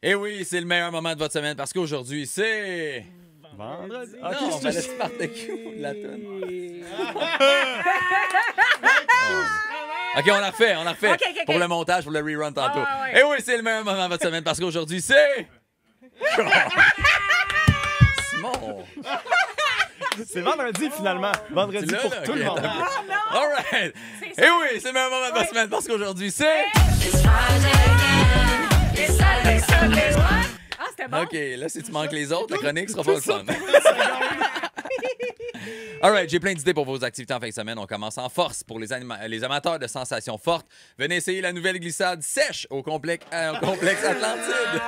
Et oui, c'est le meilleur moment de votre semaine parce qu'aujourd'hui, c'est... Vendredi. Ah, non, on va laisser par le cul la toune. OK, on l'a refait. OK. Pour le montage, pour le rerun tantôt. Ah, ouais. Et oui, c'est le meilleur moment de votre semaine parce qu'aujourd'hui, c'est... Simon! C'est vendredi, finalement. Vendredi Tu l'as, pour là? tout OK, le monde. attends un peu. Oh non! All right! C'est Et ça. oui, c'est le meilleur moment de votre semaine parce qu'aujourd'hui, c'est... Ah, c'était bon. OK, là, si tu manques les autres, la chronique sera pas le fun. All right, j'ai plein d'idées pour vos activités en fin de semaine. On commence en force pour les amateurs de sensations fortes. Venez essayer la nouvelle glissade sèche au complexe Atlantide.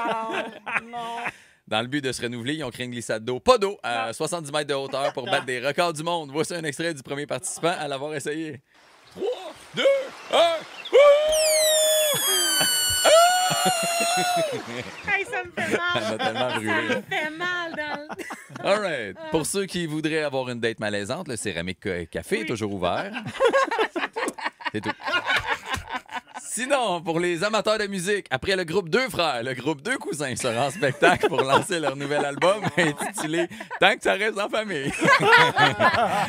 Dans le but de se renouveler, ils ont créé une glissade d'eau, pas d'eau, à 70 mètres de hauteur pour battre des records du monde. Voici un extrait du premier participant à l'avoir essayé. 3, 2, 1... Hey, ça me fait mal. On a tellement Ça brûlé. me fait mal dans le... All right. Pour ceux qui voudraient avoir une date malaisante, le Céramique Café est toujours ouvert. C'est tout. Sinon, pour les amateurs de musique, après le groupe Deux Frères, le groupe Deux Cousins sera en spectacle pour lancer leur nouvel album intitulé Tant que ça reste en famille.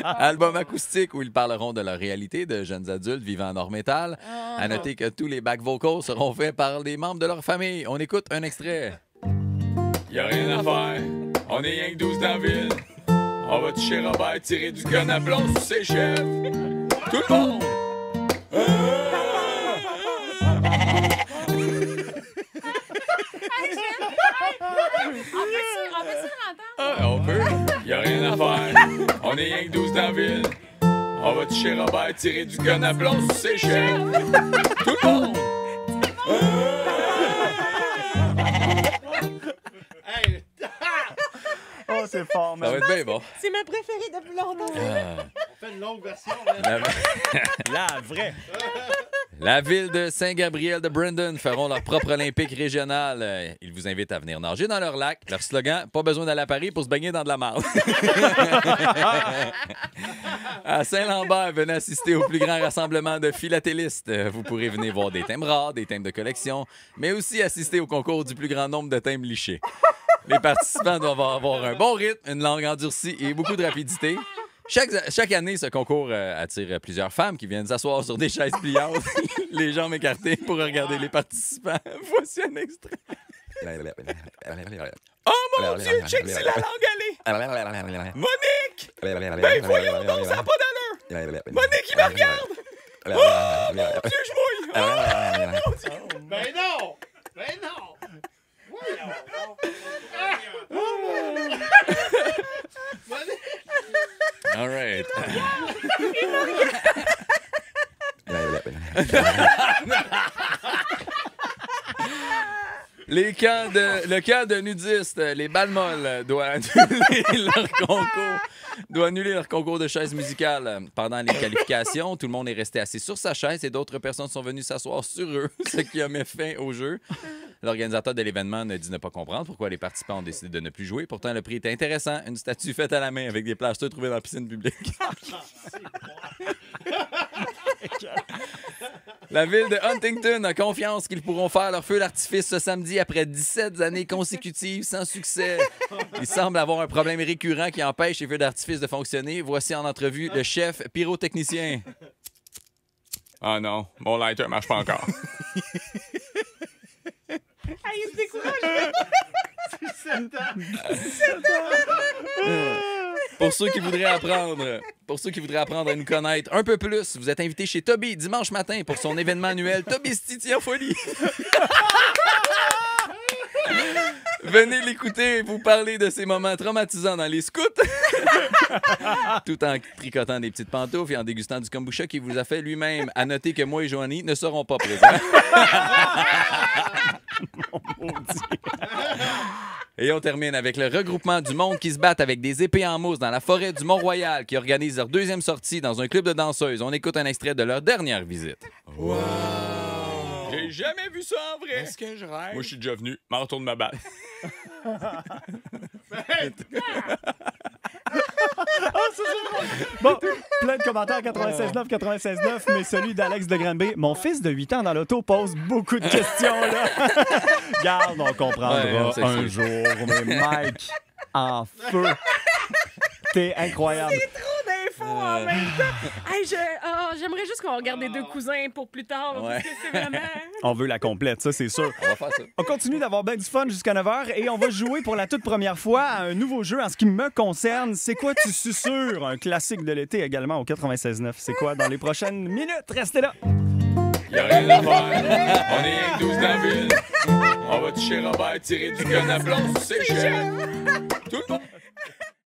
Album acoustique où ils parleront de leur réalité de jeunes adultes vivant en hors métal. À noter que tous les back vocals seront faits par des membres de leur famille. On écoute un extrait. Y a rien à faire, on est rien que 12 dans la ville. On va toucher Robert, tirer du gun à plomb sur ses chefs. Tout le monde! On peut-tu l'entendre? Ah, on peut. Y a rien à faire. On est rien que 12 dans la ville. On va toucher Robert, tirer du gun à plomb sur ses chefs. Tout le monde! Oh, c'est fort, Ça va man. être bien bon. C'est ma préférée depuis longtemps. On fait une longue version. La vraie. La ville de Saint-Gabriel de Brandon feront leur propre olympique régional. Ils vous invitent à venir nager dans leur lac. Leur slogan, pas besoin d'aller à Paris pour se baigner dans de la marde. À Saint-Lambert, venez assister au plus grand rassemblement de philatélistes. Vous pourrez venir voir des thèmes rares, des thèmes de collection, mais aussi assister au concours du plus grand nombre de thèmes lichés. Les participants doivent avoir un bon rythme, une langue endurcie et beaucoup de rapidité. Chaque année, ce concours attire plusieurs femmes qui viennent s'asseoir sur des chaises pliantes, les jambes écartées pour regarder les participants. Voici un extrait. Oh mon Dieu, check si la langue allée! Monique! Ben voyons donc, ça n'a pas d'allure! Monique, il me regarde! Oh mon Dieu, je mouille! Oh, mon Dieu! Ben non! Ben non! Voyons. All right. Le camp de nudistes, les balles molles, doit annuler leur concours de chaises musicales. Pendant les qualifications, tout le monde est resté assis sur sa chaise et d'autres personnes sont venues s'asseoir sur eux, ce qui a mis fin au jeu. L'organisateur de l'événement ne dit ne pas comprendre pourquoi les participants ont décidé de ne plus jouer. Pourtant, le prix était intéressant. Une statue faite à la main avec des plasters trouvés dans la piscine publique. La ville de Huntington a confiance qu'ils pourront faire leur feu d'artifice ce samedi après 17 années consécutives sans succès. Il semble avoir un problème récurrent qui empêche les feux d'artifice de fonctionner. Voici en entrevue le chef pyrotechnicien. Ah non, mon lighter marche pas encore. Ah, il se décourage. Pour ceux qui voudraient apprendre à nous connaître un peu plus, vous êtes invités chez Toby dimanche matin pour son événement annuel Toby City en folie. Venez l'écouter et vous parler de ces moments traumatisants dans les scouts. Tout en tricotant des petites pantoufles et en dégustant du kombucha qu'il vous a fait lui-même. À noter que moi et Joanie ne serons pas présents. Et on termine avec le regroupement du monde qui se battent avec des épées en mousse dans la forêt du Mont-Royal qui organise leur deuxième sortie dans un club de danseuses. On écoute un extrait de leur dernière visite. Wow! J'ai jamais vu ça en vrai. Est-ce que je rêve? Moi, je suis déjà venu. M'en retourne ma balle. Bon, plein de commentaires 96.9, mais celui d'Alex de Granby. Mon fils de 8 ans dans l'auto pose beaucoup de questions, là. Garde, on comprendra Ouais, c'est un sûr. jour. Mais Mike, en feu. T'es incroyable. Trop d'infos en même temps. Hey, j'aimerais juste qu'on regarde les deux cousins pour plus tard. Ouais. Parce que c'est vraiment... On veut la complète, ça, c'est sûr. On va faire ça. On continue d'avoir bien du fun jusqu'à 9h et on va jouer pour la toute première fois à un nouveau jeu en ce qui me concerne. C'est quoi tu susurres? Un classique de l'été également au 96.9. C'est quoi dans les prochaines minutes? Restez là! Y'a rien à faire. On est rien que 12 dans la ville. On va toucher Robert, tirer du gun à blanc, c'est cher. Tout le monde.